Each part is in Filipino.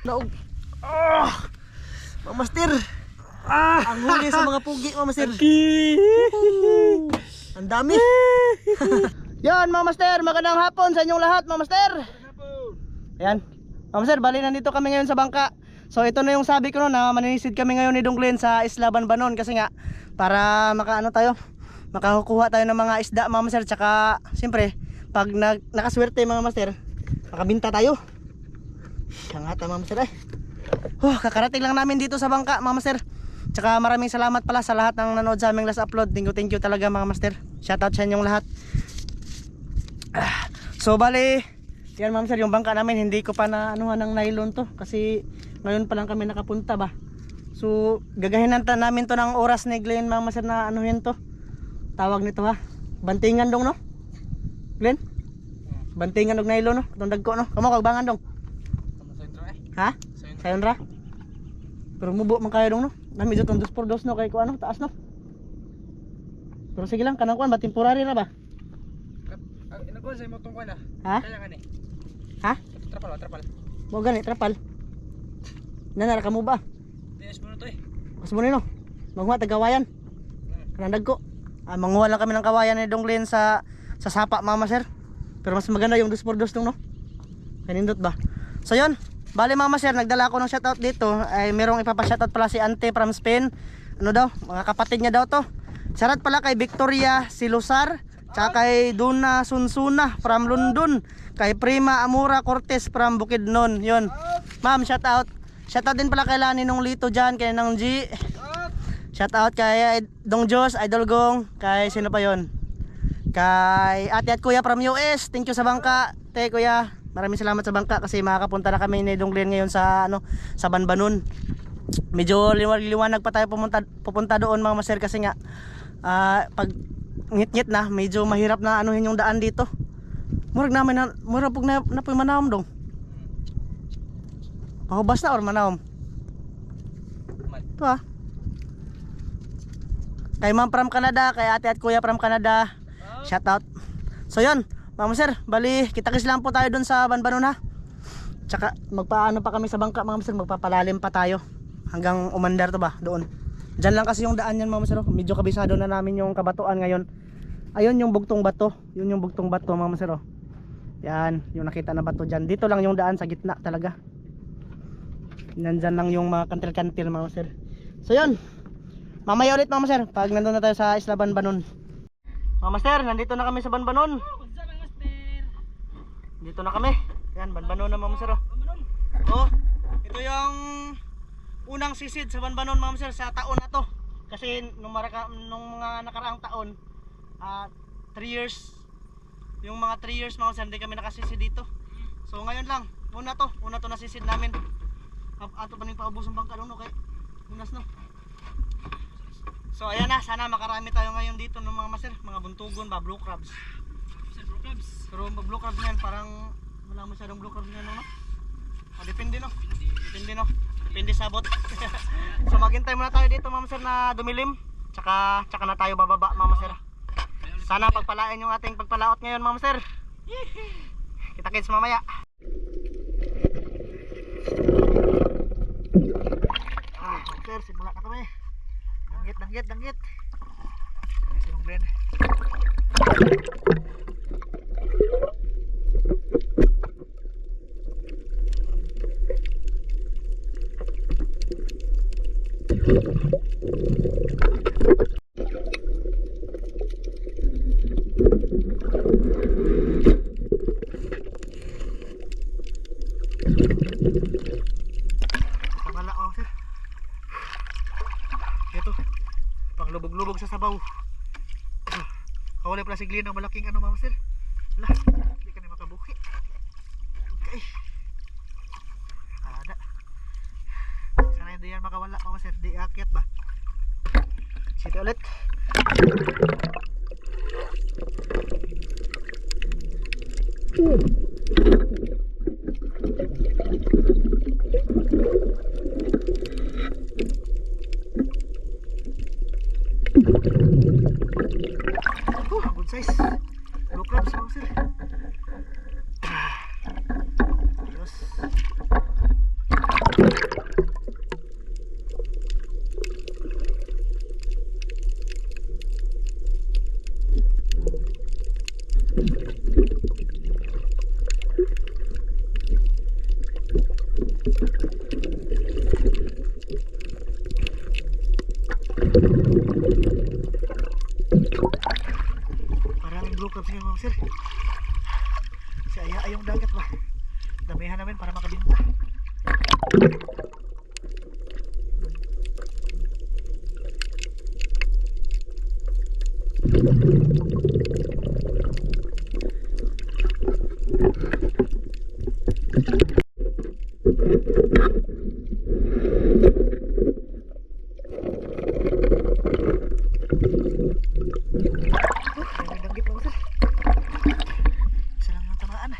Naog. Mama Master. Ang huli sa mga pugi, Mama Master. Ang dami. Yan, Mama Master, magandang hapon sa inyong lahat, Mama Master. Ayan. Mama Master, bali nandito kami ngayon sa bangka. So ito na yung sabi ko no, na maninisid kami ngayon ni Dong Glenn sa Isla Banbanon kasi nga para makakuha tayo ng mga isda, Mama Master. Tsaka siyempre, pag nakaswerte mga Master, makabinta tayo. Hangata, Mama Master. Kakarating lang namin dito sa bangka, Mama Master. Tsaka maraming salamat pala sa lahat ng nanood sa aming last upload. Thank you talaga, mga Master. Shoutout sa inyong lahat. So bali, yan, Mama Master, yung bangka namin hindi ko pa na anuhan ng nylon to kasi ngayon pa lang kami nakapunta ba. So gagahinan namin to ng oras ni Glenn, Mama Master, na anuhin to. Tawag nito ha, bantingan dong no, Glenn? Bantingan dong nylon no, itong dagko no. Kamo kagbangan dong. Ha? Sayon ra? Pero mubo man kayo dong no. Nami jud tong 2x2 no kay ko ano, taas no. Pero sige lang, kanang kuan ba temporary ra ba? Inagol sa imong tungkol na. Ha? Kaya gani. Ha? Trapal. Mo gani trapal. Nanara ka mo ba? Dinis mo to eh. Mas mo nino. Maghuwa tagawayan. Kanang dagko. Manguha lang kami ng kawayan ni Dong Glenn sa sapa, Mama Sir. Pero mas maganda yung 2x2 dong no. Kanindot ba? So yun. Bale, Mama Sir, nagdala ako ng shoutout dito. Ay merong ipapa-shoutout pala si Ante from Spain. Ano daw? Mga kapatid niya daw to. Shoutout pala kay Victoria Silosar, tsaka kay Duna Sunsuna from London, kay Prima Amura Cortez from Bukidnon. Yun. Ma'am, shoutout. Shoutout din pala kay Laninong Lito dyan, kay Nang G. Shoutout kay Dong Jos, Idol Gong, kay sino pa yon? Kay Ate at Kuya from US. Thank you sa bangka. Te Kuya, maraming salamat sa bangka kasi makakapunta na kami ni Dong Glenn ngayon sa sa Banbanon. Medyo liwanag pa tayo pupunta doon, mga Master, kasi nga pag ngit-ngit na medyo mahirap na anuhin yung daan dito. Murag pug na puy manawom dong. Pahubas na or manawom? Ito ha. Kay Ma'am from Canada, kay Ate at Kuya from Canada. Shout out. So yun, Mama Sir, bali kita-kits lang po tayo dun sa Banbanon ha. Tsaka magpaano pa kami sa bangka, Mama Sir, magpapalalim pa tayo hanggang umandar to ba doon. Diyan lang kasi yung daan yan, Mama Sir. Medyo kabisado na namin yung kabatuan ngayon. Ayun yung bugtong bato. Yun yung bugtong bato, Mama Sir. Yan, yung nakita na bato dyan. Dito lang yung daan sa gitna talaga. Nandyan lang yung mga kantil-kantil, Mama Sir. So yun, mamaya ulit, Mama Sir, pag nandun na tayo sa Isla Banbanon. Mama Sir, nandito na kami sa Banbanon. Dito na kami. Yan, Banbanon na, Mama Sir. Oh, ito yung unang sisid sa Banbanon, Mama Sir, sa taon na to. Kasi nung mga nakaraang taon, 3 years, yung mga 3 years, Mama Sir, hindi kami nakasisid dito. So ngayon lang, una to nasisid namin. Ato pa ning paubos ang bangka no kay unas no. So ayan na, sana makarami tayo ngayon dito ng mga Master, mga buntugon ba, blue crabs. Pero blue crabs niyan parang wala masyadong blue crabs niyan no. Depende no. Depende sa bot. So maghintay muna tayo dito, Mama Sir, na dumilim. Tsaka na tayo bababa, Mama Sir. Sana pagpalain yung ating pagpalaot ngayon, Mama Sir. Kita-kits mamaya. Mama Sir, simula na kami. Danggit. Sinong Glenn. Wala, Mama Sir. lubog-lubog sa sabaw. Kawala pala si Glenn ng malaking ano mga master. Wala, hindi ka na makabuhi. Okay. Ada. Sana hindi yan makawala mga master. Di akyat ba? Sige ulit. Good size. Blue crabs mga sir. Ayos. Maraming blue crabs ngayon mga sir. Si Aya yung dagat ba? Damihan namin para makabinta. May danggit mga sir. Isa lang yung tamaan.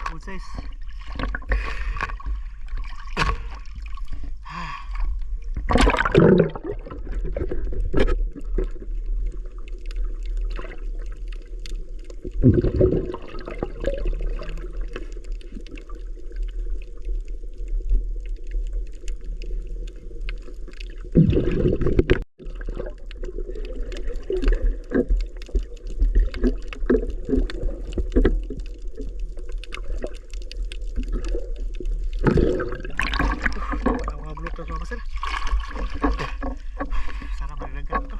Good size. Mga blue crabs mga sir. Sana malagyan to.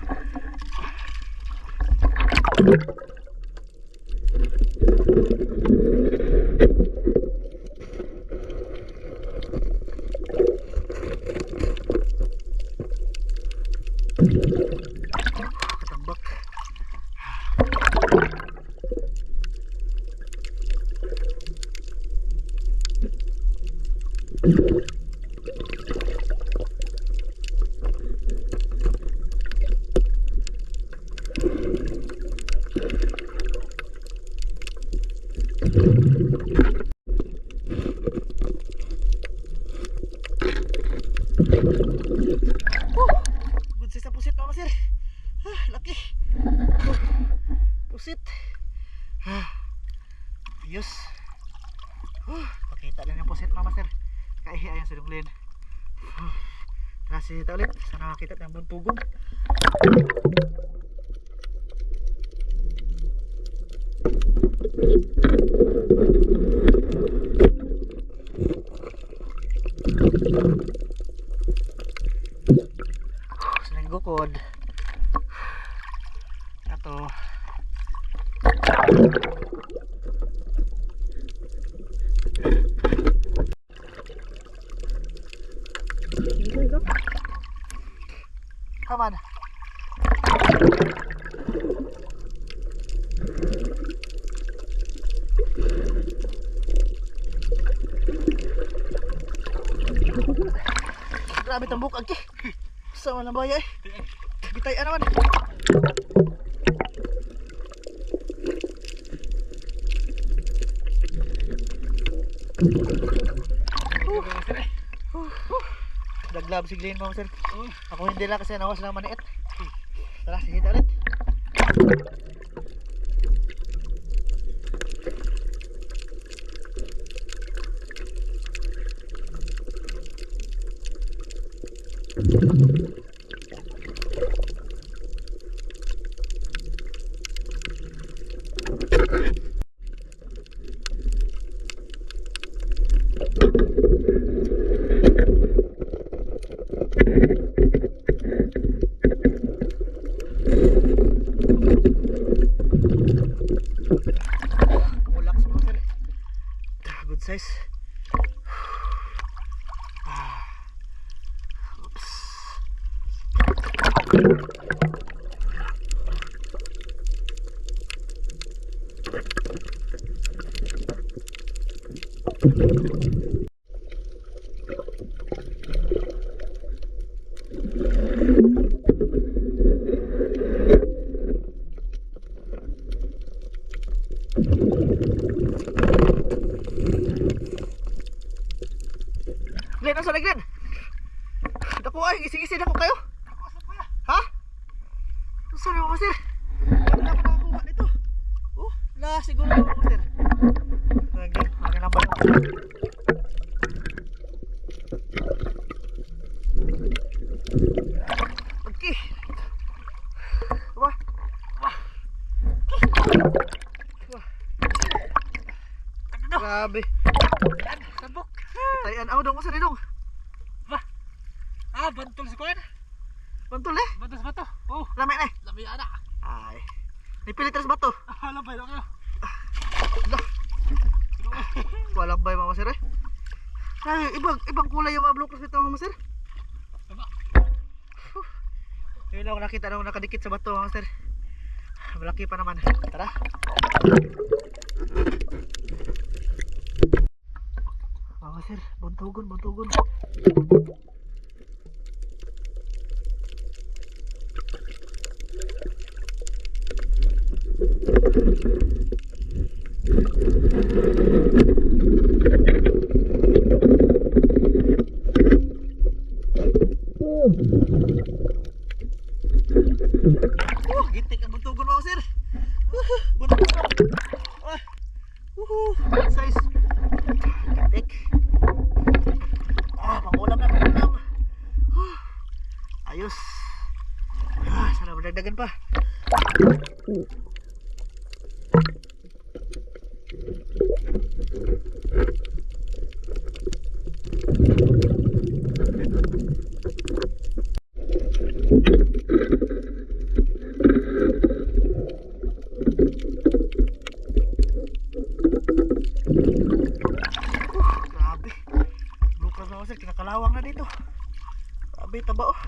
Katambak. Good size ang pusit mga sir. Laki. Pusit. Ayos. Pakita lang yung pusit mga sir. Kaihi ayan sa dunglin. Tara sisita ulit. Sana makita ng buntugong. Selain gukod. Ato. Come on. Grabe tambok agi. Sa walang baya eh. Bitay naman. Daglab si Glenn mga sir. Ako hindi lang kasi nawas lang maniit. Tara, sige ulit. Kumulak sa mga sir. Good size. Oops. Glenn, asa na Glenn? Dako ay, gising-gising ako kayo. Ha? Saan na mga sir? Wala ako nakakuha nito. Oh, siguro ako mga sir. Glenn, hangin lang ba yung okay. Wah. Wah. Wah. Grabe. Sabok. Tayan ako dong, masa rin dong. Bantol si Kuan. Bantul eh. Bantos ba to? Oh, Lamay na eh. labi ana. Ay. Nipilit rin sa bato. Alam ba kayo? Lah. Walang bay mga sir eh. Ay, ibang kulay yung mga blue cross nito mga sir. Aba. Yun lang ako nakita nung nakadikit sa bato mga sir. Malaki pa naman. Tara. Mga sir, buntugon. Gitik ang buntugon mga sir. Buntugon. Size. Gitik. Pangulam na pangulam. Ayos. Sana madagdagan pa. Grabe. Blue crab na sir, kinakalawang na dito. Grabe, taba oh.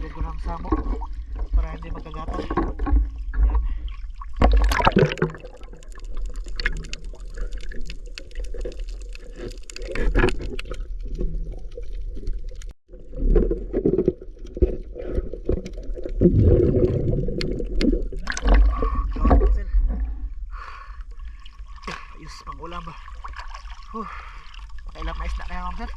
Dugo ng samok para hindi magkagatay. Yan. Ayos, pang-ulam ba? Pakailang na isda na yan, sir.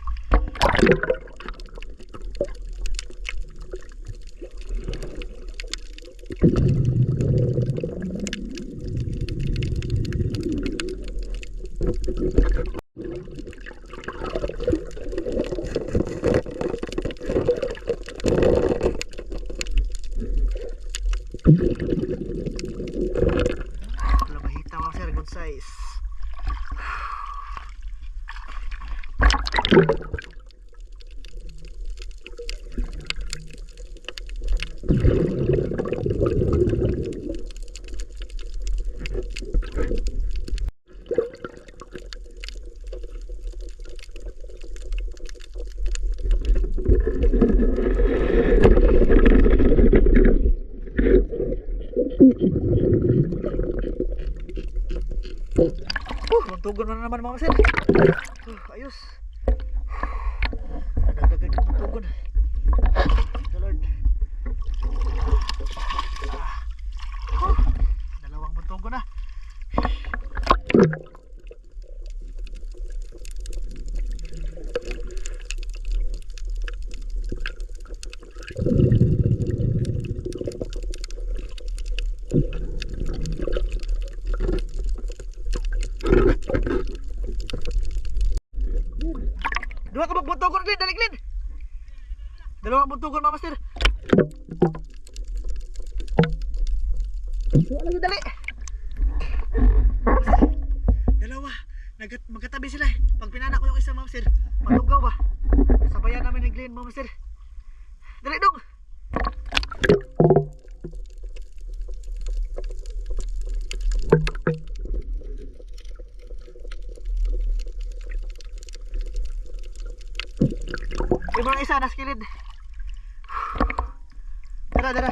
Labahita mga sir, good size. Buntugon na naman mga sir. Ayos. Nadagdagan yung buntugon. The Lord. Dalawang buntugon na. Dua ka magbuntugon, Glenn, dali Glenn. Dalawang buntugon mga master. gilid. Dara, dara.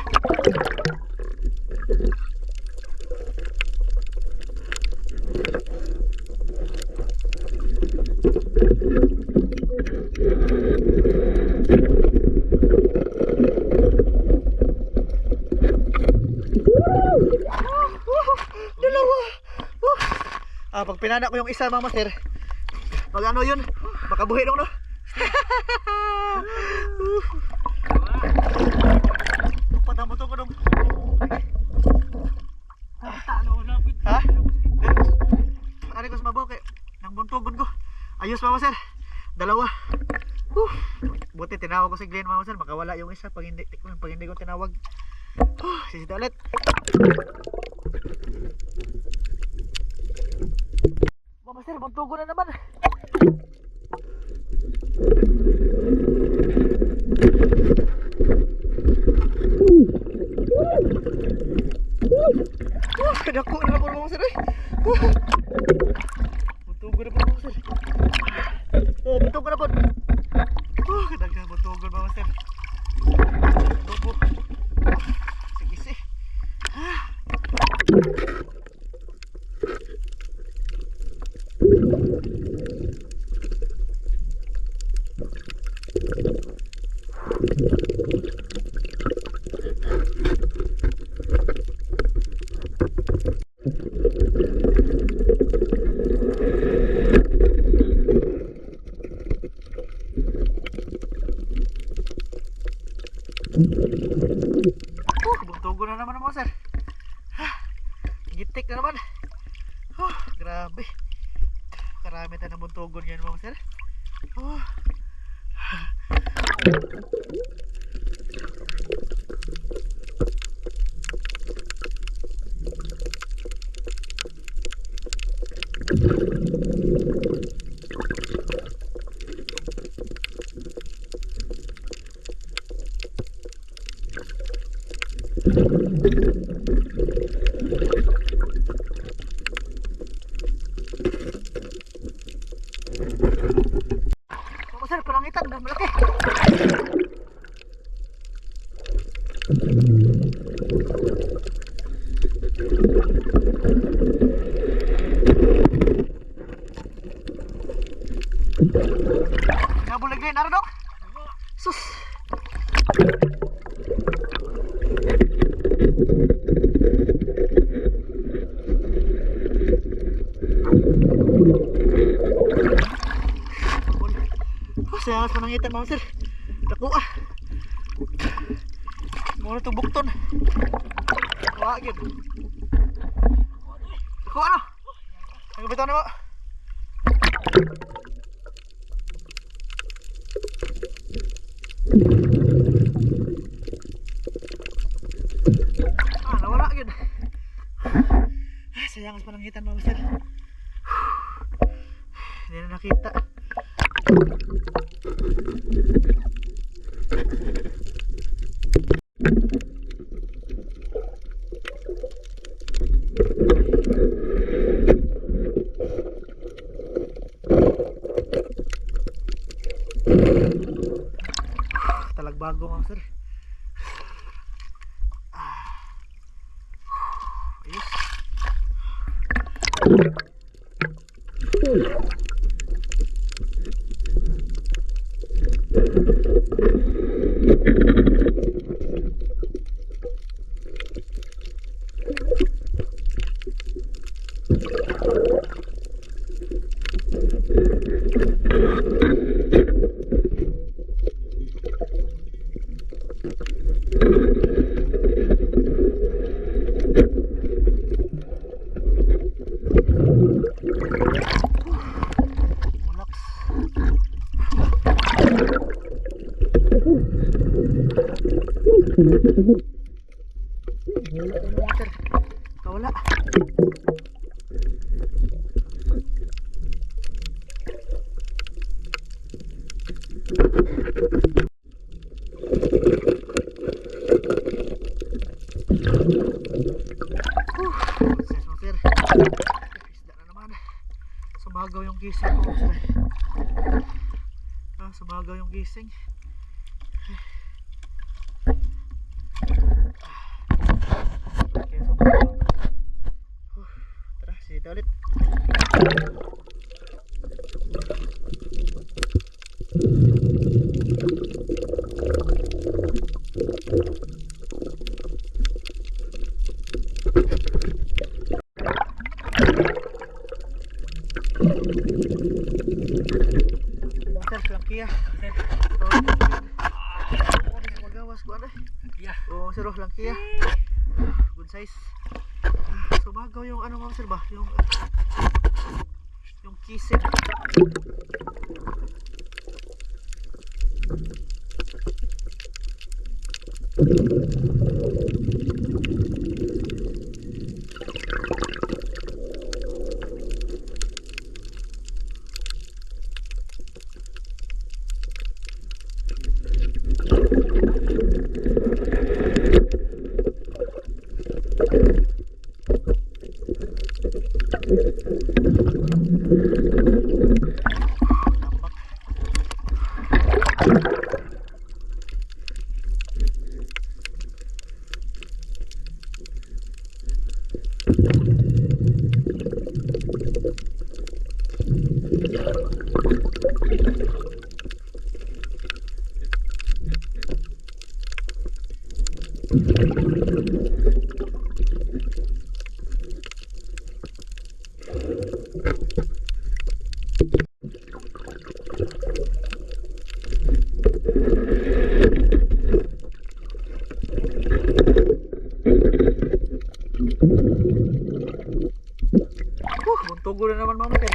Dalawa. Pag pinana ko yung isa mga master, mag ano yun, makabuhi dong no. Patang-butong ko dong. Ha? Ano ko sa mabaw kay nang buntugon ko. Ayos mga master. Dalawa. Buti tinawag ko si Glenn mga master, makawala yung isa pag hindi ko tinawag. Sisita ulit. Mga master, buntugon na naman. Kadako na po mga master. Buntugon na po mga master. Buntugon na po. Kadaghan buntugon mga master. Bubo. Sige si. Buntugon na naman mga sir. Gitik na naman. Grabe. Karami tayo ng buntugon ngayon mga sir. Mga sir, palangitan na malaki. Nabulag din, naro dong. Sus. Saya harus menangitan mga sir. Dako Muna itong bukton. Wagin. Dako ano? Ang bitaw na mo. Nawala yun. Sayang harus menangitan mga sir. Hindi na nakita. Talagbago mga sir. Ayos. Kawala. Sir. Isda na naman. Sumagaw yung gising ko. Sumagaw yung gising. ulit. Sir, langkiya. Magawas ko ano. Yeah. Oh, sir, langkiya. Good size. So bagaw yung ano mga sir ba? Yung kisip. Buntugon na naman mga sir.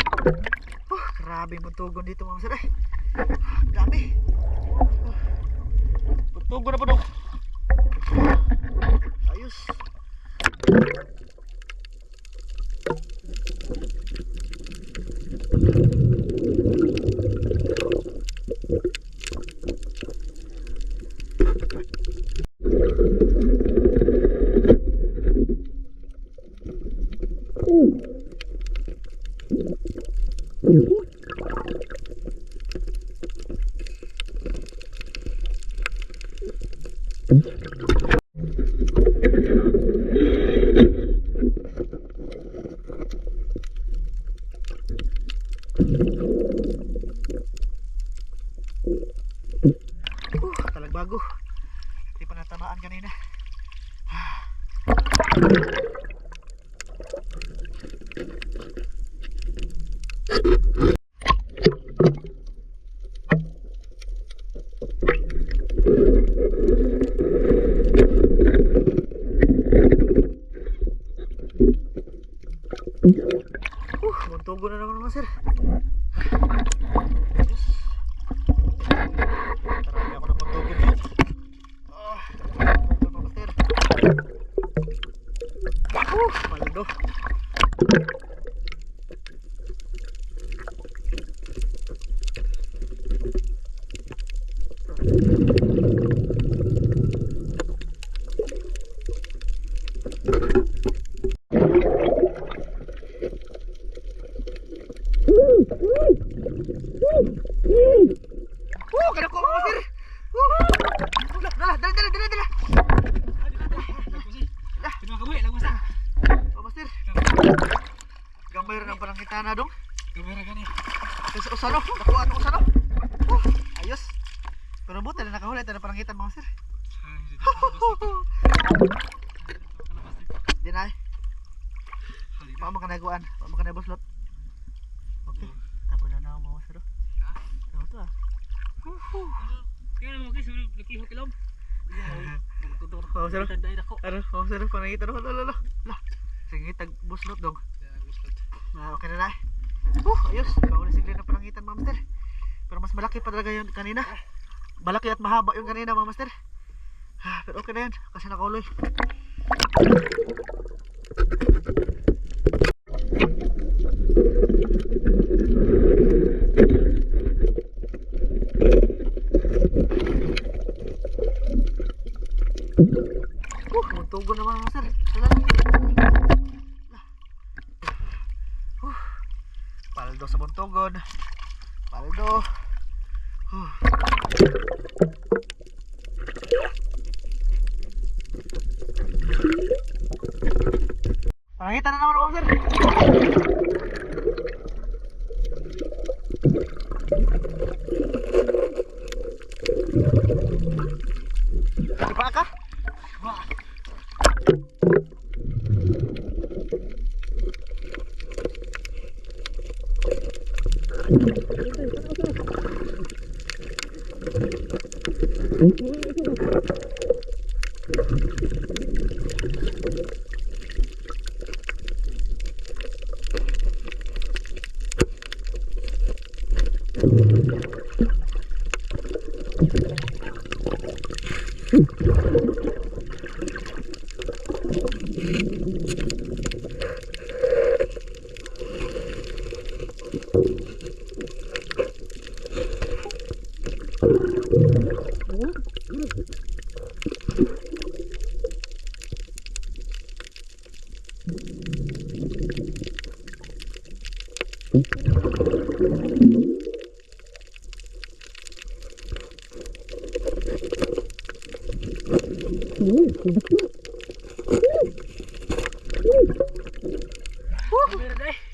Grabe yung buntugon dito mga sir. Grabe. Buntugon na po daw. Ayos. Talagbago. Hindi pa natamaan kanina. Buntugo na naman mga sir. Marami ako ng buntugo dyan. Buntugo mga sir. Maldo. Kada ko mga sir. Dala. Pinakabuhi lang basta. Mga sir. Gamay rin ang palangitana dong. Kamera gani. Sa usano. Nakuha ang usano. Ayos. Pero buti na nakahuli. Ito na palangitan mga sir. Di na eh. Paano ka naguan? Paano ka nabuslot? Okay. Tapos na ako mga sir. Ano ito ah? Kaya mo guys, nakiho kilom. Oo sir. Ano? Oo sir. Panangita na. Lala. Sige, tag-buslot dong. Okay na na. Ayos. Pauli sigli na palangitan mga master. Pero mas malaki pa talaga yun kanina. Malaki at mahaba yung kanina mga master. Pero okay na yan. Kasi nakauloy. Buntugo naman mga sir. Paldo sa buntugon. Paldo. Pangita na naman mga sir.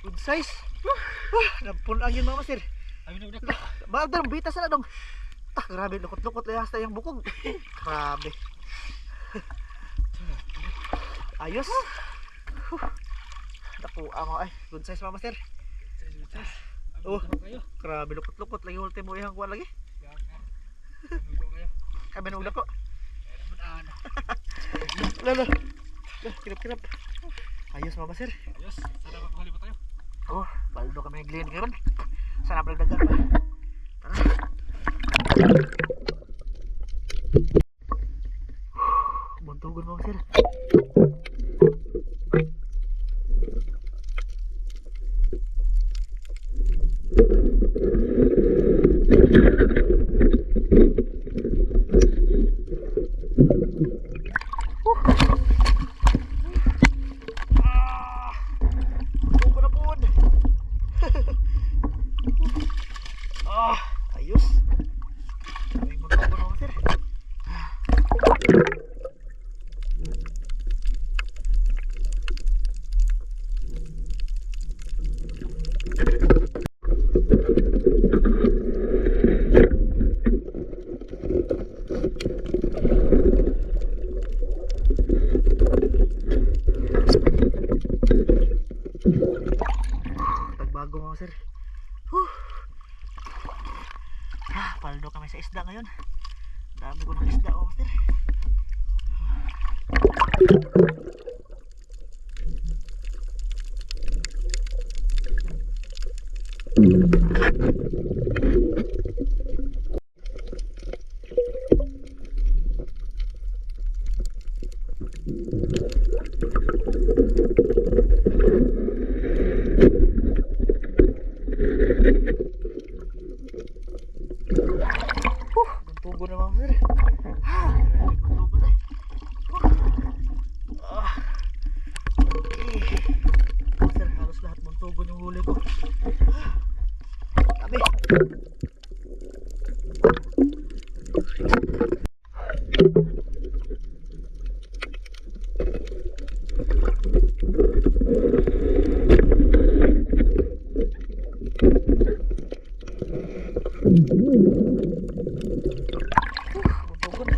Good size. Nampun ang yun mga master. Bagal ang bitas na dong. Grabe, lukot-lukot lang hasta yung bukog. Grabe. Ayos. Naku, ama ay. Good size mga master. Oh, grabe, lukot-lukot lang yung ultimo ihang kuha lagi. Kami nung dako. Lalo. Kirap-kirap. Ayos mga master. Ayos, sana makuhali pa tayo. Oh, baldo kami naglihan karon. Sana baldagan pa. Tara. Buntugon mo sir. Ayos. May buntugon mo sir. Tagbago mga sir. Paldo kami sa isda ngayon. Dami ko ng isda oh master. Buntugon na mga sir. Grabe buntugon eh. Sir, halos lahat buntugon yung huli ko. Dami. Buntugon.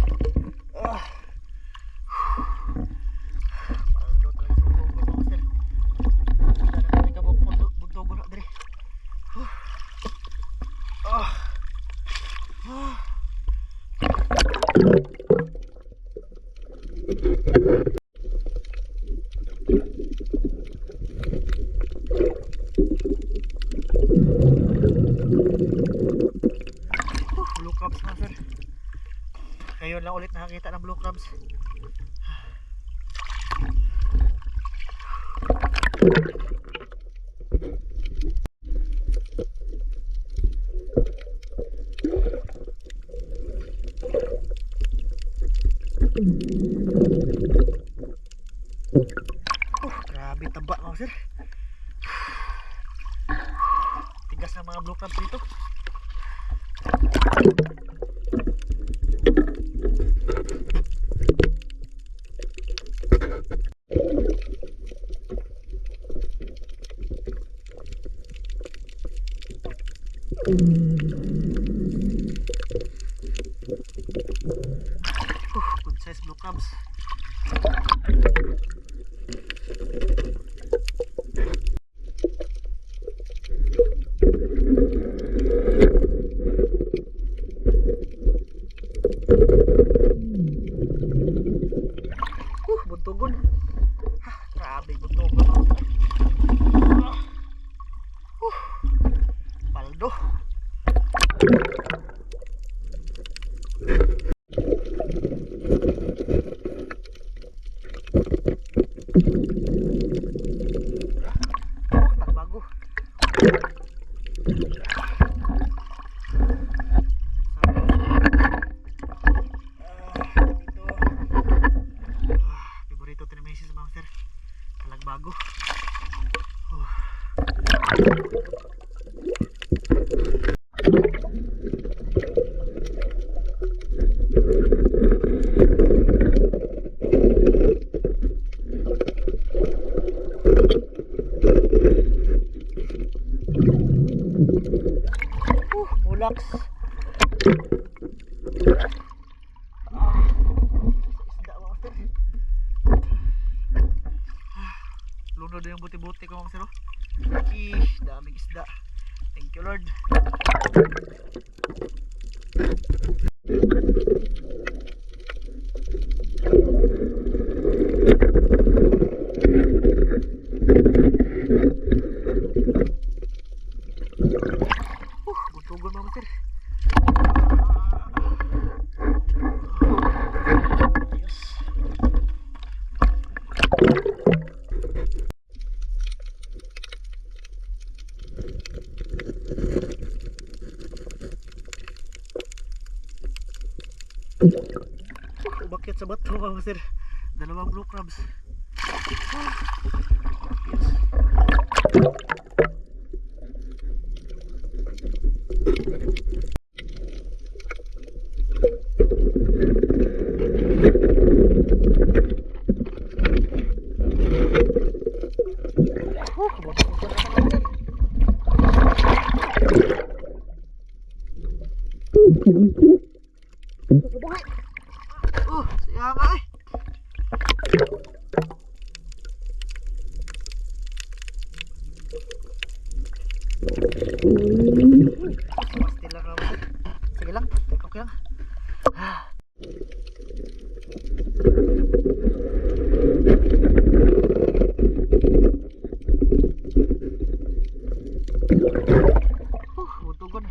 Paldo talaga sa buntugon mga sir. Hindi na kami kabok buntugon na diri. Blue crabs na sir. Ngayon lang ulit nakakita ng blue crabs. Grabe taba mga sir. Tigas ng mga blue crabs dito. Good size blue crabs. Lunod na yung buti-buti ko mga sir. Daming isda. Thank you Lord. Butugon mga sir. Ayos. Umakyat sa bato mga sir. Dalawang blue crabs. Sayang nga eh. Still lang naman. Sige lang, okay lang. Butugon.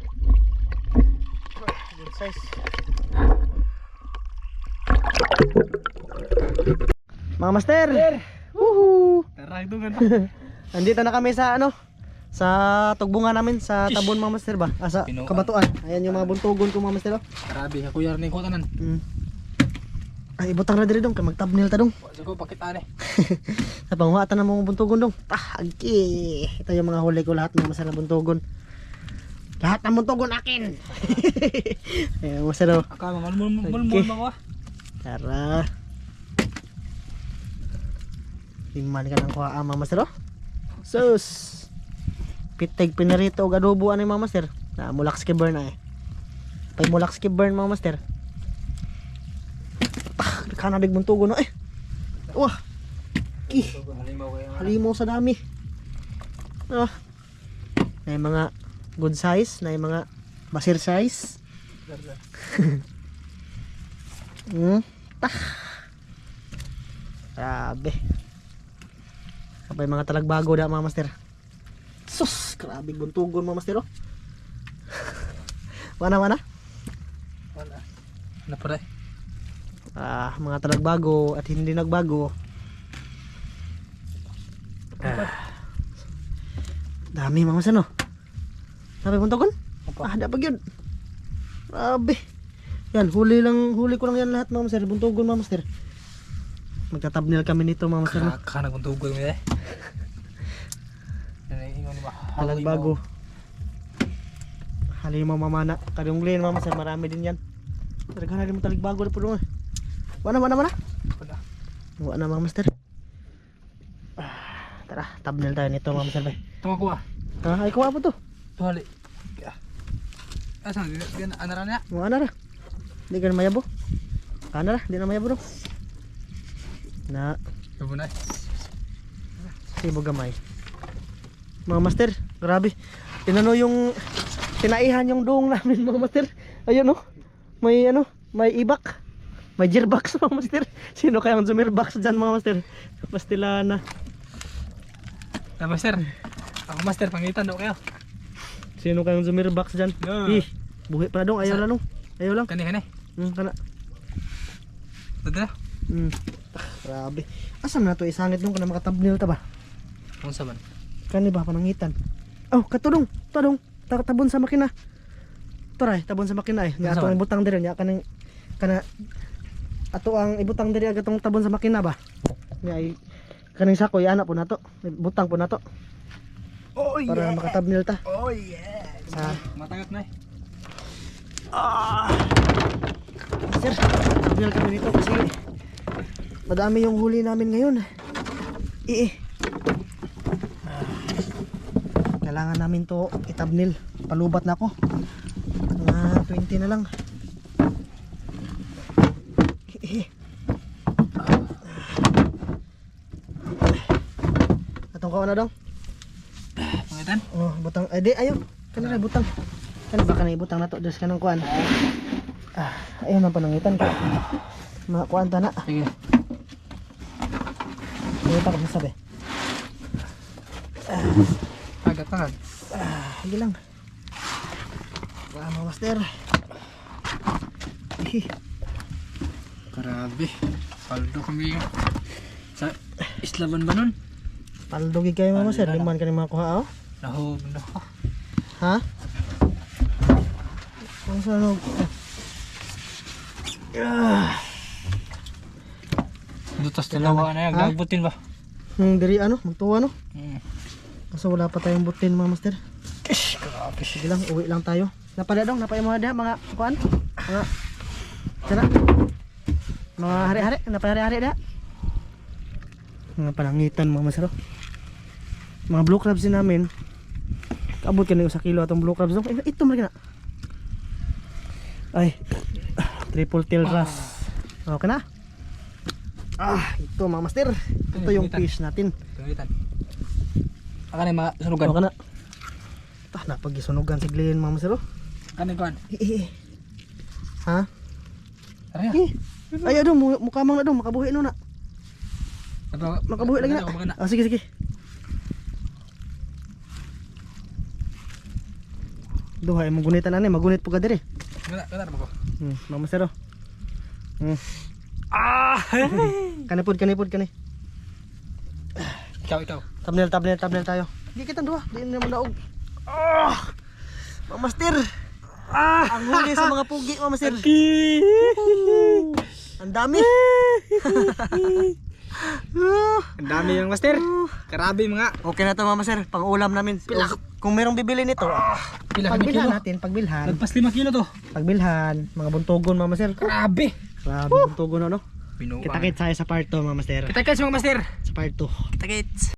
Good size. Mga master. Woohoo! Tarang dungan. Nandito na kami sa ano? Sa tugbungan namin sa Tabon mga master ba? Sa Pinuan. Kabatuan. Ayan yung mga buntugon ko mga master. Oh. Grabe, ako yar ni ko tanan. Ay ibutang na diri dong kay mag-thumbnail ta dong. Sige pakita ni. Sa panghuatan na mga buntugon dong. Agi. Ito yung mga huli ko lahat mga master na buntugon. Lahat ng buntugon akin. Ayan master. Oh. Aka mulmul ba ko? Tara. Liman ka ng kuha mga master. Oh. Sus. Pitig pinarito og adobo ani mga master. Na mulak skibber na eh. Pay mulak skibber mga master. Kana dig buntugo na eh. Wah. Halimaw kayo. Halimaw sa dami. Ah. Na mga good size, na mga basir size. Grabe. Kapay mga talagbago da mga master. Sus, grabe buntugon mga master. Oh. Wana. Wala. Na pare. Mga talagbago at hindi nagbago. Dami mga master no. Sabi buntugon? Dapat yun. Grabe. Yan, huli ko lang yan lahat mga master. Buntugon mga master. Magta-thumbnail kami nito mga master. No? Kana kung tugoy mo eh. Talagbago. Halimaw mamana. Kadunglin mga master. Marami din yan. Talaga na rin mo talagbago. Wana. Wala. Wana mga master. Tara, thumbnail tayo nito mga master. Tama ko ah. Ay, kuha po to. Tuhali. Asa, diyan anaran niya. Wana ra. Hindi ka na mayabo. Kana ra, hindi na mayabo. Na. Tubo na. Sibo gamay. Mga master, grabe. Tinano yung tinaihan yung doong namin mga master. Ayun oh. May ano, may ibak. May gearbox mga master. Sino kayang zumirbox dyan mga master? Pastilana. Master. Ako master pangitan daw kayo. Sino kayang zumirbox dyan? Yeah. Buhi pa na dong, ayaw lang no. Ayaw lang. Kani. Kana. Dada. Grabe. Asam na to isangit nung kana makatabnil ta ba? Kung saban. Kani ba panangitan? Oh, katudong. Tadong. Tabon sa makina. Toray, tabon sa makina eh. Nga ato ang ibutang diri nya kanang kana ato ang ibutang diri agatong tabon sa makina ba? Nga ay kaning sako ana po nato. Butang po nato. Oh yeah. Para makatabnil ta. Oh yeah. Matagak na eh. Sir, tabnil kami nito kasi madami yung huli namin ngayon. Kailangan namin to itabnil. Palubat na ako. Mga 20 na lang. Butang ko na dong. Pangitan? Oh, butang. Ay, di, ayo. Kanina butang. Kanina ba kanina butang na to? Dos ka ng kuan. Ayun ang panangitan ko. Mga kuan ta na. Sige. Ayun pa ko sasabi. Agad. Sige lang. Mga master. Grabe. Paldo kami sa Islaban ba nun? Paldogi kayo mga master. Liman ka ni mga kuha oh. Nahog na. Ha? Ang sanog. Dutas dalawa na yan. Ha? Gagbutin ba? Diri ano, magtuwa no? Hmm. Kaso wala pa tayong butin mga master. Grabe. Sige lang, uwi lang tayo. Napala dong, napaya mga diha, mga kuan. Mga sana. Mga hari-hari, napaya hari-hari diha. Mga panangitan mga master. Mga blue crabs din namin. Kaabot ka na yung 1 kilo atong blue crabs dong. Ito man na. Ay. Triple tail wrasse. Okay na. Ito mga master. Ito yung fish natin. Pangitan. Akan yung mga sunugan. Okay na. Napagisunugan si Glenn mga master. Kanin kuhan. Ha? Tara Ay, adong mukha mang na dong, makabuhi no na. Makabuhi lagi na. Sige. Duha ay magunitan ani, magunit po ka diri. Gana mo ko. Mga master. Kanipod kani. Ikaw. Thumbnail tayo. Di kita duha, di naman daog. Mga master. Ang huli sa mga pugi, mga master. Ang dami. Ang dami yung master. Karabi mga. Okay na to mga master, pang-ulam namin. Kung merong bibili nito, pagbilhan natin, pagbilhan. Nagpas 5 kilo to. Pagbilhan, mga buntogon mga master. Grabe. Grabe buntogon ano. Binuwa. Kita-kits tayo sa part 2 mga master. Kita-kits mga master. Sa part 2. Kita-kits.